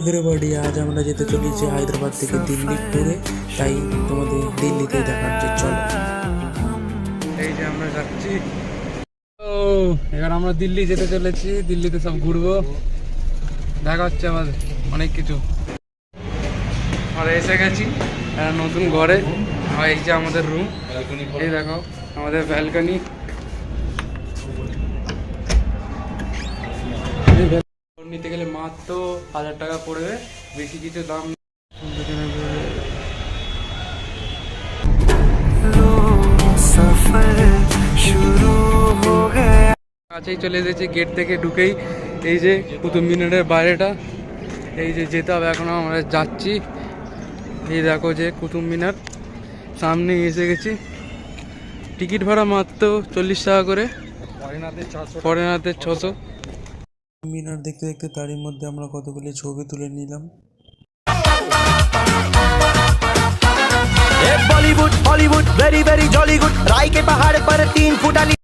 Everybody, আজ আমরা যেতে চলেছি হায়দ্রাবাদ থেকে দিল্লি ট্যুরে। তাই তোমাদের দিল্লিতে দেখাচ্ছে, চলো। এই যে আমরা যাচ্ছি, এবার আমরা দিল্লি যেতে চলেছি। দিল্লিতে সব ঘুরবো, দেখা হচ্ছে আমাদের অনেক কিছু। আমরা এসে গেছি নতুন ঘরে। আর এই যে আমাদের রুম, এই দেখো আমাদের ব্যালকনি। নিতে গেলে মাত্র 1000 টাকা পড়বে, বেশি কিছু দাম নেই। কাছেই চলে এসেছি, গেট থেকে ঢুকেই এই যে কুতুব মিনারের বাইরেটা। এই যে যেতে হবে, এখন আমরা যাচ্ছি। এই দেখো যে কুতুব মিনার সামনে এসে গেছি। টিকিট ভাড়া মাত্র 40 টাকা করে, ফরেনারদের 600। মিনার দেখতে দেখতে তারই মধ্যে আমরা কতগুলি ছবি তুলে নিলাম। Bollywood Hollywood very very jolly good राय के पहाड़ पर 3 फुट वाली